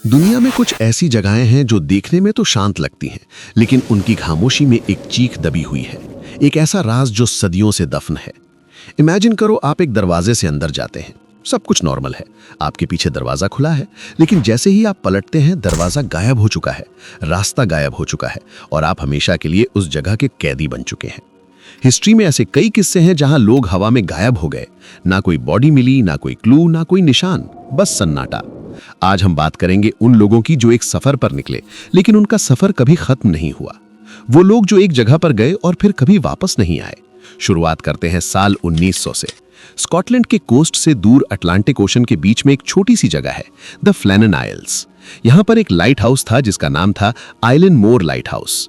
दुनिया में कुछ ऐसी जगहें हैं जो देखने में तो शांत लगती हैं, लेकिन उनकी खामोशी में एक चीख दबी हुई है, एक ऐसा राज जो सदियों से दफन है। इमेजिन करो, आप एक दरवाजे से अंदर जाते हैं, सब कुछ नॉर्मल है, आपके पीछे दरवाजा खुला है, लेकिन जैसे ही आप पलटते हैं दरवाजा गायब हो चुका है, रास्ता गायब हो चुका है और आप हमेशा के लिए उस जगह के कैदी बन चुके हैं। हिस्ट्री में ऐसे कई किस्से हैं जहां लोग हवा में गायब हो गए, ना कोई बॉडी मिली, ना कोई क्लू, ना कोई निशान, बस सन्नाटा। आज हम बात करेंगे उन लोगों की जो एक सफर पर निकले, लेकिन उनका सफर कभी खत्म नहीं हुआ। वो लोग जो एक जगह पर गए और फिर कभी वापस नहीं आए। शुरुआत करते हैं साल 1900 से। स्कॉटलैंड के कोस्ट से दूर अटलांटिक ओशन के बीच में एक छोटी सी जगह है, द फ्लैनन आइल्स। यहां पर एक लाइट हाउस था जिसका नाम था आइलैंड मोर लाइट हाउस।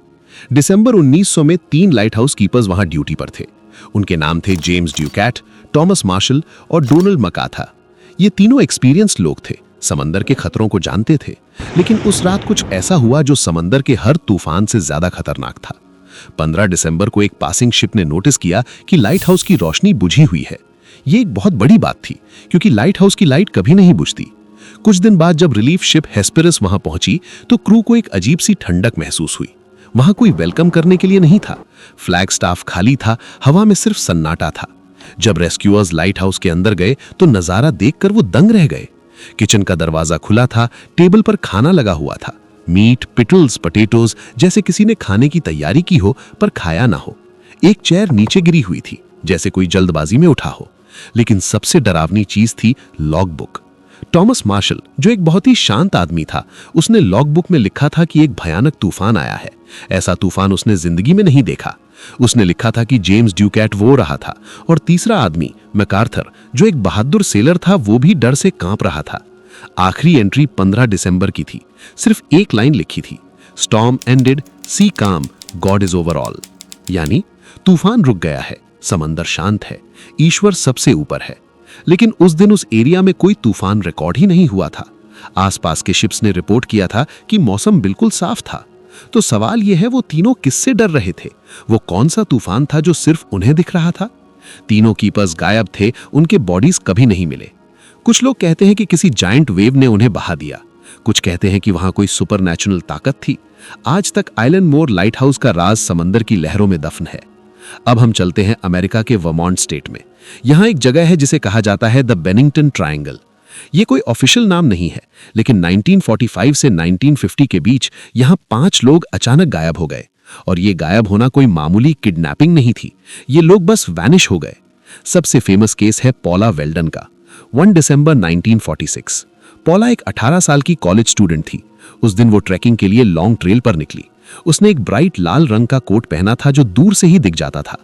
दिसंबर 1900 में 3 लाइट हाउस कीपर्स वहां ड्यूटी पर थे। उनके नाम थे जेम्स ड्यूकैट, टॉमस मार्शल और डोनाल्ड मकाथा। ये तीनों एक्सपीरियंस्ड लोग थे, समंदर के खतरों को जानते थे, लेकिन उस रात कुछ ऐसा हुआ जो समंदर के हर तूफान से ज्यादा खतरनाक था। 15 दिसंबर को एक पासिंग शिप ने नोटिस किया कि लाइट हाउस की रोशनी बुझी हुई है। ये एक बहुत बड़ी बात थी, क्योंकि लाइट हाउस की लाइट कभी नहीं बुझती। कुछ दिन बाद जब रिलीफ शिप हेस्पेरस वहां पहुंची तो क्रू को एक अजीब सी ठंडक महसूस हुई। वहां कोई वेलकम करने के लिए नहीं था, फ्लैग स्टाफ खाली था, हवा में सिर्फ सन्नाटा था। जब रेस्क्यूअर्स लाइट हाउस के अंदर गए तो नजारा देखकर वो दंग रह गए। किचन का दरवाजा खुला था, टेबल पर खाना लगा हुआ था, मीट, पिटल्स, पटेटोज, जैसे किसी ने खाने की तैयारी की हो पर खाया ना हो। एक चेयर नीचे गिरी हुई थी, जैसे कोई जल्दबाजी में उठा हो। लेकिन सबसे डरावनी चीज थी लॉग बुक। टॉमस मार्शल, जो एक बहुत ही शांत आदमी था, उसने लॉग बुक में लिखा था कि एक भयानक तूफान आया है। ऐसा तूफान उसने जिंदगी में नहीं देखा। उसने लिखा था कि जेम्स ड्यूकैट वो रहा था और तीसरा आदमी मैकार्थर, जो एक बहादुर सेलर था, वो भी डर से कांप रहा था। आखिरी एंट्री 15 दिसंबर की थी। सिर्फ एक लाइन लिखी थी, स्टॉर्म एंडेड, सी काम, गॉड इज ओवर ऑल। यानी तूफान रुक गया है, समंदर शांत है, ईश्वर सबसे ऊपर है। लेकिन उस दिन उस एरिया में कोई तूफान रिकॉर्ड ही नहीं हुआ था। आसपास के शिप्स ने रिपोर्ट किया था कि मौसम बिल्कुल साफ था। तो सवाल यह है, वो तीनों किससे डर रहे थे? वो कौन सा तूफान था जो सिर्फ उन्हें दिख रहा था? तीनों कीपर्स गायब थे, उनके बॉडीज कभी नहीं मिले। कुछ लोग कहते हैं कि किसी जायंट वेव ने उन्हें बहा दिया, कुछ कहते हैं कि वहां कोई सुपरनैचुरल ताकत थी। आज तक आइलैंड मोर लाइट हाउस का राज समंदर की लहरों में दफन है। अब हम चलते हैं अमेरिका के वर्मोंट स्टेट में। यहां एक जगह है जिसे कहा जाता है द बेनिंगटन ट्रायंगल। ये कोई ऑफिशियल नाम नहीं है, लेकिन 1945 से 1950 के बीच यहां 5 लोग अचानक गायब हो गए। और ये गायब होना कोई मामूली किडनैपिंग नहीं थी, ये लोग बस वैनिश हो गए। सबसे फेमस केस है पॉला वेल्डन का। 1 दिसंबर 1946। पॉला एक 18 साल की कॉलेज स्टूडेंट थी। उस दिन वो ट्रैकिंग के लिए लॉन्ग ट्रेल पर निकली। उसने एक ब्राइट लाल रंग का कोट पहना था जो दूर से ही दिख जाता था।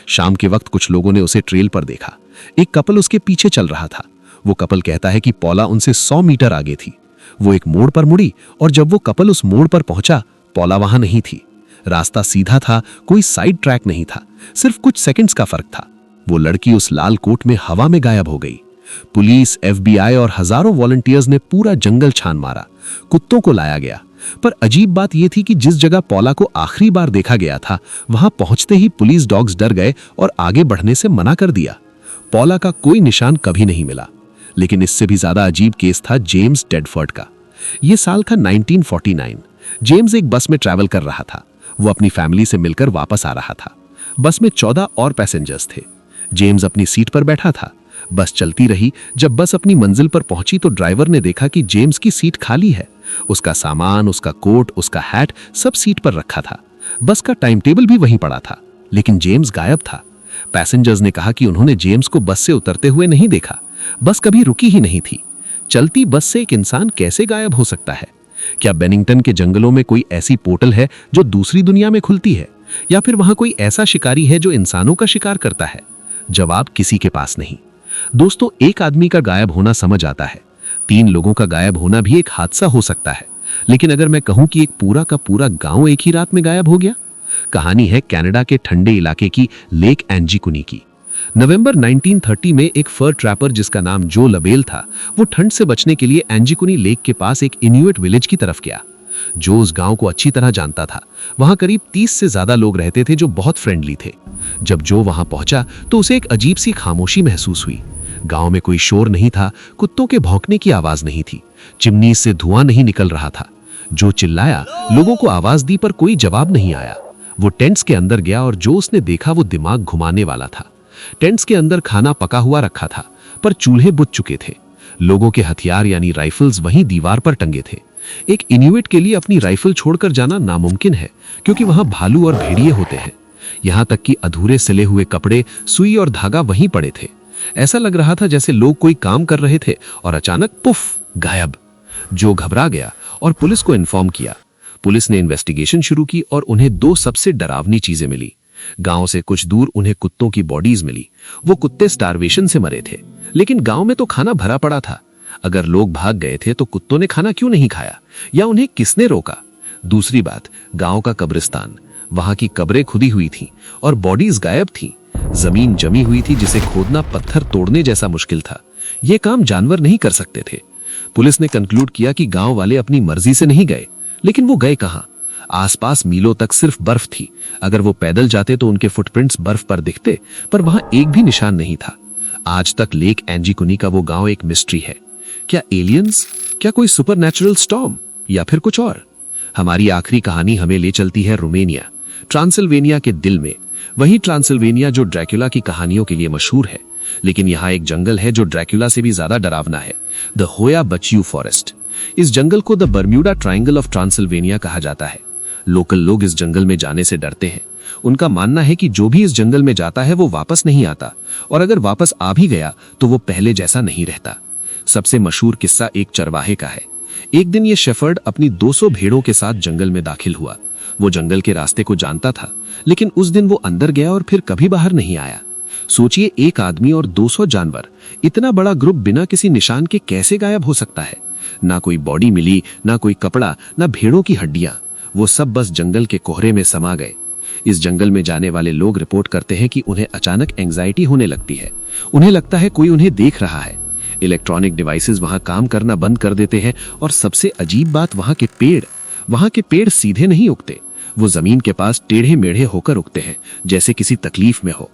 शाम के वक्त कुछ लोगों ने उसे ट्रेल पर देखा। एक कपल उसके पीछे चल रहा था। वो कपल कहता है कि पॉला उनसे 100 मीटर आगे थी। वो एक मोड़ पर मुड़ी और जब वो कपल उस मोड़ पर पहुंचा, पॉला वहां नहीं थी। रास्ता सीधा था, कोई साइड ट्रैक नहीं था, सिर्फ कुछ सेकंड्स का फर्क था। वो लड़की उस लाल कोट में हवा में गायब हो गई। पुलिस, FBI और हजारों वॉलंटियर्स ने पूरा जंगल छान मारा। कुत्तों को लाया गया, पर अजीब बात यह थी कि जिस जगह पॉला को आखिरी बार देखा गया था, वहां पहुंचते ही पुलिस डॉग्स डर गए और आगे बढ़ने से मना कर दिया। पॉला का कोई निशान कभी नहीं मिला। लेकिन इससे भी ज्यादा अजीब केस था जेम्स टेडफर्ड का। यह साल था 1949। जेम्स एक बस में ट्रैवल कर रहा था। वो अपनी फैमिली से मिलकर वापस आ रहा था। बस में 14 और पैसेंजर्स थे। जेम्स अपनी सीट पर बैठा था। बस चलती रही। जब बस अपनी मंजिल पर पहुंची तो ड्राइवर ने देखा कि जेम्स की सीट खाली है। उसका सामान, उसका कोट, उसका हैट सब सीट पर रखा था। बस का टाइम टेबल भी वहीं पड़ा था, लेकिन जेम्स गायब था। पैसेंजर्स ने कहा कि उन्होंने जेम्स को बस से उतरते हुए नहीं देखा। बस कभी रुकी ही नहीं थी। चलती बस से एक इंसान कैसे गायब हो सकता है? क्या बेनिंगटन के जंगलों में कोई ऐसी पोर्टल है जो दूसरी दुनिया में खुलती है, या फिर वहां कोई ऐसा शिकारी है जो इंसानों का शिकार करता है? जवाब किसी के पास नहीं। दोस्तों, एक आदमी का गायब होना समझ आता है, 3 लोगों का गायब होना भी एक हादसा हो सकता है। लेकिन अगर मैं कहूं कि एक पूरा का पूरा गांव एक ही रात में गायब हो गया? कहानी है कनाडा के ठंडे इलाके की, लेक एंजीकुनी की। नवंबर 1930 में एक फर ट्रैपर जिसका नाम जो लबेल था, वो ठंड से बचने के लिए एंजीकुनी लेक के पास एक इन्यूट विलेज की तरफ गया। जो उस गांव को अच्छी तरह जानता था। वहां करीब 30 से ज्यादा लोग रहते थे जो बहुत फ्रेंडली थे। जब जो वहां पहुंचा तो उसे एक अजीब सी खामोशी महसूस हुई। गांव में कोई शोर नहीं था, कुत्तों के भौंकने की आवाज नहीं थी, चिमनी से धुआं नहीं निकल रहा था। जो चिल्लाया, लोगों को आवाज दी पर कोई जवाब नहीं आया। वो टेंट्स के अंदर गया और जो उसने देखा वो दिमाग घुमाने वाला था। टेंट्स के अंदर खाना पका हुआ रखा था, पर चूल्हे बुझ चुके थे। लोगों के हथियार यानी राइफल्स वहीं दीवार पर टंगे थे। एक इन्यूइट के लिए अपनी राइफल छोड़कर जाना नामुमकिन है, क्योंकि वहां भालू और भेड़िए होते हैं। यहां तक कि अधूरे सिले हुए कपड़े, सुई और धागा वहीं पड़े थे। ऐसा लग रहा था जैसे लोग कोई काम कर रहे थे और अचानक पुफ, गायब। जो घबरा गया और पुलिस को इन्फॉर्म किया। पुलिस ने इन्वेस्टिगेशन शुरू की और उन्हें दो सबसे डरावनी चीजें मिली। गांव से कुछ दूर उन्हें कुत्तों की बॉडीज मिली। वो कुत्ते स्टारवेशन से मरे थे, लेकिन गांव में तो खाना भरा पड़ा था। अगर लोग भाग गए थे तो कुत्तों ने खाना क्यों नहीं खाया, या उन्हें किसने रोका? दूसरी बात, गांव का कब्रिस्तान, वहां की कब्रें खुदी हुई थीं और बॉडीज गायब थीं। जमीन जमी हुई थी जिसे खोदना पत्थर तोड़ने जैसा मुश्किल था। यह काम जानवर नहीं कर सकते थे। पुलिस ने कंक्लूड किया कि गांव वाले अपनी मर्जी से नहीं गए, लेकिन वो गए कहां? आसपास मीलों तक सिर्फ बर्फ थी। अगर वो पैदल जाते तो उनके फुटप्रिंट्स बर्फ पर दिखते, पर वहां एक भी निशान नहीं था। आज तक लेक एंजीकुनी का वो गांव एक मिस्ट्री है। क्या एलियंस, क्या कोई सुपरनैचुरल स्टॉर्म, या फिर कुछ और? हमारी आखिरी कहानी हमें ले चलती है रोमानिया, ट्रांसिल्वेनिया के दिल में। वही ट्रांसिल्वेनिया जो ड्रैकुला की कहानियों के लिए मशहूर है। लेकिन यहाँ एक जंगल है जो ड्रैकुला से भी ज्यादा डरावना है, द होया बच्यू फॉरेस्ट। इस जंगल को the Bermuda triangle of Transylvania कहा जाता है। लोकल लोग इस जंगल में जाने से डरते हैं। उनका मानना है कि जो भी इस जंगल में जाता है वो वापस नहीं आता, और अगर वापस आ भी गया तो वो पहले जैसा नहीं रहता। सबसे मशहूर किस्सा एक चरवाहे का है। एक दिन ये शेफर्ड अपनी 200 भेड़ों के साथ जंगल में दाखिल हुआ। वो जंगल के रास्ते को जानता था, लेकिन उस दिन वो अंदर गया और फिर कभी बाहर नहीं आया। सोचिए, एक आदमी और 200 जानवर, इतना बड़ा ग्रुप बिना किसी निशान के कैसे गायब हो सकता है? ना कोई बॉडी मिली, ना कोई कपड़ा, ना भेड़ों की हड्डियां। वो सब बस जंगल के कोहरे में समा गए। इस जंगल में जाने वाले लोग रिपोर्ट करते हैं कि उन्हें अचानक एंजाइटी होने लगती है। उन्हें लगता है कोई उन्हें देख रहा है। इलेक्ट्रॉनिक डिवाइसेस वहां काम करना बंद कर देते हैं, और सबसे अजीब बात, वहां के पेड़ सीधे नहीं उगते। वो जमीन के पास टेढ़े मेढ़े होकर उगते हैं, जैसे किसी तकलीफ में हो।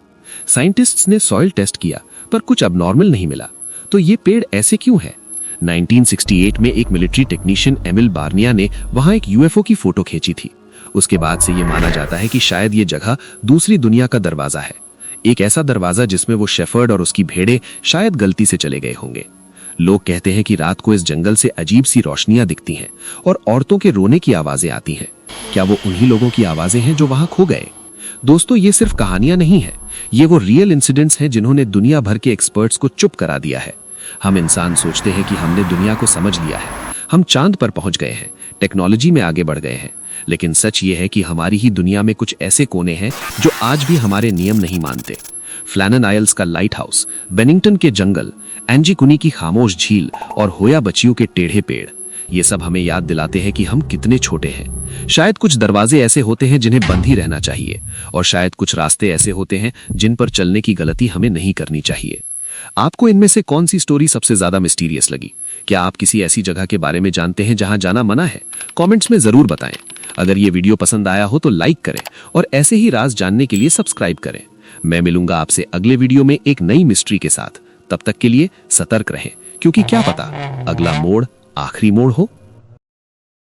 साइंटिस्ट्स ने सॉइल टेस्ट किया, पर कुछ अबनॉर्मल नहीं मिला। तो ये पेड़ ऐसे क्यों है? 1968 में एक मिलिट्री टेक्नीशियन एमिल बार्निया ने वहां एक यूएफओ की फोटो खींची थी। उसके बाद से ये माना जाता है कि शायद ये जगह दूसरी दुनिया का दरवाजा है। एक ऐसा दरवाजा जिसमें वो शेफर्ड और उसकी भेड़ें शायद गलती से चले गए होंगे। लोग कहते हैं कि रात को इस जंगल से अजीब सी रोशनियां दिखती हैं और औरतों के रोने की आवाजें आती हैं। क्या वो उन्हीं लोगों की आवाजें हैं जो वहां खो गए? दोस्तों, ये सिर्फ कहानियां नहीं है, ये वो रियल इंसिडेंट्स हैं जिन्होंने दुनिया भर के एक्सपर्ट्स को चुप करा दिया है। हम इंसान सोचते हैं कि हमने दुनिया को समझ लिया है, हम चांद पर पहुंच गए हैं, टेक्नोलॉजी में आगे बढ़ गए हैं। लेकिन सच ये है कि हमारी ही दुनिया में कुछ ऐसे कोने हैं जो आज भी हमारे नियम नहीं मानते। फ्लैनन आइल्स का लाइट हाउस, बेनिंगटन के जंगल, एंजीकुनी की खामोश झील और होया बच्चियों के टेढ़े पेड़, ये सब हमें याद दिलाते हैं कि हम कितने छोटे हैं। शायद कुछ दरवाजे ऐसे होते हैं जिन्हें बंद ही रहना चाहिए, और शायद कुछ रास्ते ऐसे होते हैं जिन पर चलने की गलती हमें नहीं करनी चाहिए। आपको इनमें से कौन सी स्टोरी सबसे ज्यादा मिस्टीरियस लगी? क्या आप किसी ऐसी जगह के बारे में जानते हैं जहां जाना मना है? कमेंट्स में जरूर बताएं। अगर ये वीडियो पसंद आया हो तो लाइक करें, और ऐसे ही राज जानने के लिए सब्सक्राइब करें। मैं मिलूंगा आपसे अगले वीडियो में एक नई मिस्ट्री के साथ। तब तक के लिए सतर्क रहें, क्योंकि क्या पता अगला मोड़ आखिरी मोड़ हो।